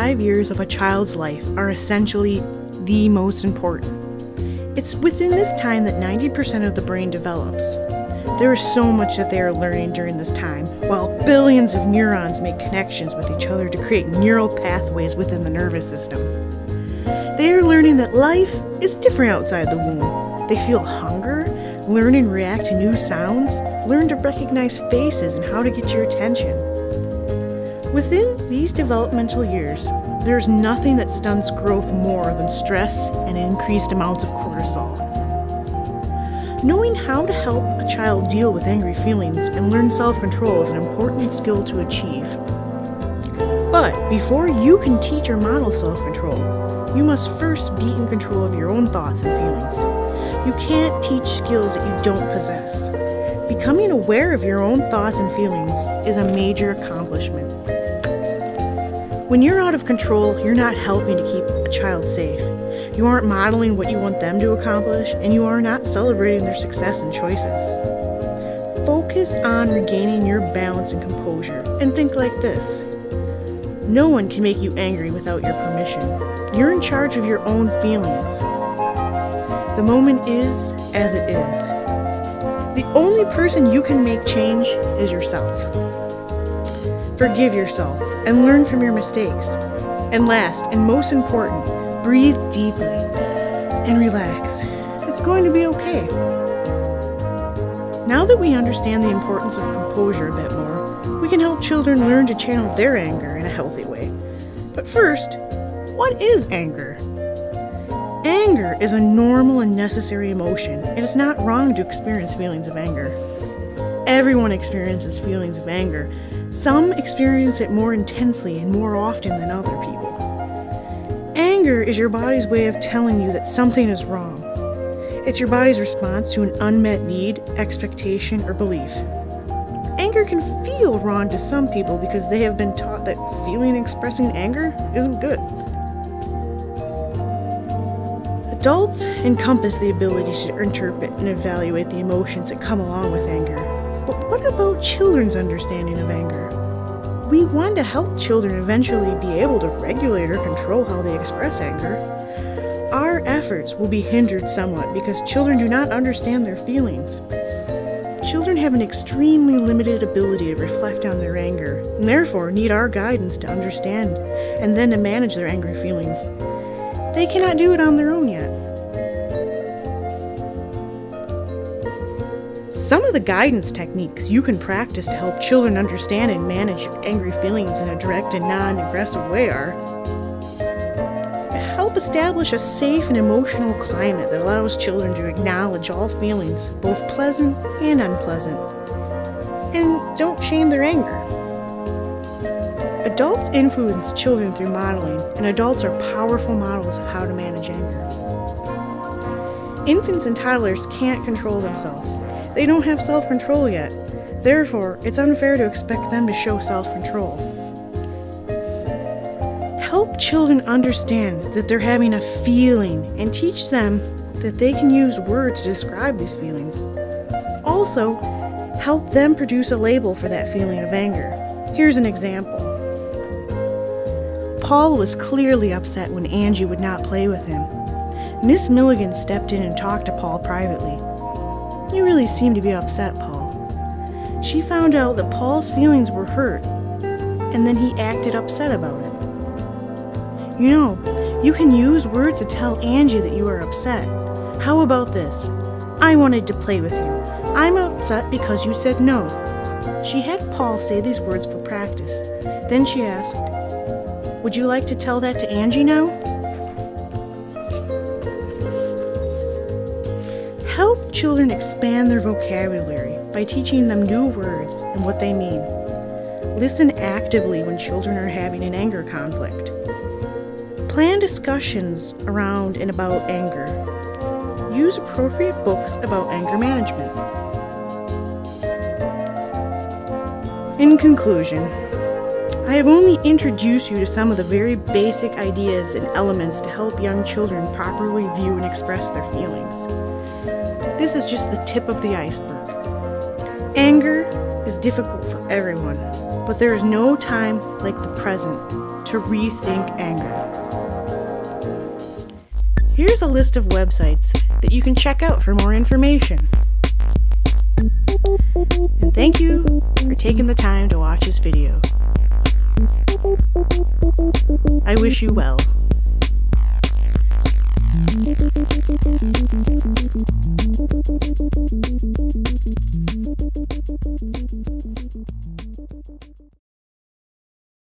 5 years of a child's life are essentially the most important. It's within this time that 90% of the brain develops. There is so much that they are learning during this time, while billions of neurons make connections with each other to create neural pathways within the nervous system. They are learning that life is different outside the womb. They feel hunger, learn and react to new sounds, learn to recognize faces and how to get your attention. Within these developmental years, there is nothing that stunts growth more than stress and increased amounts of cortisol. Knowing how to help a child deal with angry feelings and learn self-control is an important skill to achieve. But before you can teach or model self-control, you must first be in control of your own thoughts and feelings. You can't teach skills that you don't possess. Becoming aware of your own thoughts and feelings is a major accomplishment. When you're out of control, you're not helping to keep a child safe. You aren't modeling what you want them to accomplish, and you are not celebrating their success and choices. Focus on regaining your balance and composure, and think like this. No one can make you angry without your permission. You're in charge of your own feelings. The moment is as it is. The only person you can make change is yourself. Forgive yourself and learn from your mistakes. And last, and most important, breathe deeply and relax. It's going to be okay. Now that we understand the importance of composure a bit more, we can help children learn to channel their anger in a healthy way. But first, what is anger? Anger is a normal and necessary emotion. It is not wrong to experience feelings of anger. Everyone experiences feelings of anger. Some experience it more intensely and more often than other people. Anger is your body's way of telling you that something is wrong. It's your body's response to an unmet need, expectation, or belief. Anger can feel wrong to some people because they have been taught that feeling and expressing anger isn't good. Adults encompass the ability to interpret and evaluate the emotions that come along with anger. But what about children's understanding of anger? We want to help children eventually be able to regulate or control how they express anger. Our efforts will be hindered somewhat because children do not understand their feelings. Children have an extremely limited ability to reflect on their anger, and therefore need our guidance to understand and then to manage their angry feelings. They cannot do it on their own yet. Some of the guidance techniques you can practice to help children understand and manage angry feelings in a direct and non-aggressive way are: help establish a safe and emotional climate that allows children to acknowledge all feelings, both pleasant and unpleasant, and don't shame their anger. Adults influence children through modeling, and adults are powerful models of how to manage anger. Infants and toddlers can't control themselves. They don't have self-control yet. Therefore, it's unfair to expect them to show self-control. Help children understand that they're having a feeling and teach them that they can use words to describe these feelings. Also, help them produce a label for that feeling of anger. Here's an example. Paul was clearly upset when Angie would not play with him. Miss Milligan stepped in and talked to Paul privately. "You really seem to be upset, Paul." She found out that Paul's feelings were hurt, and then he acted upset about it. You know, you can use words to tell Angie that you are upset. How about this? "I wanted to play with you. I'm upset because you said no." She had Paul say these words for practice. Then she asked, "Would you like to tell that to Angie now?" Help children expand their vocabulary by teaching them new words and what they mean. Listen actively when children are having an anger conflict. Plan discussions around and about anger. Use appropriate books about anger management. In conclusion, I have only introduced you to some of the very basic ideas and elements to help young children properly view and express their feelings. This is just the tip of the iceberg. Anger is difficult for everyone, but there is no time like the present to rethink anger. Here's a list of websites that you can check out for more information. And thank you for taking the time to watch this video. I wish you well.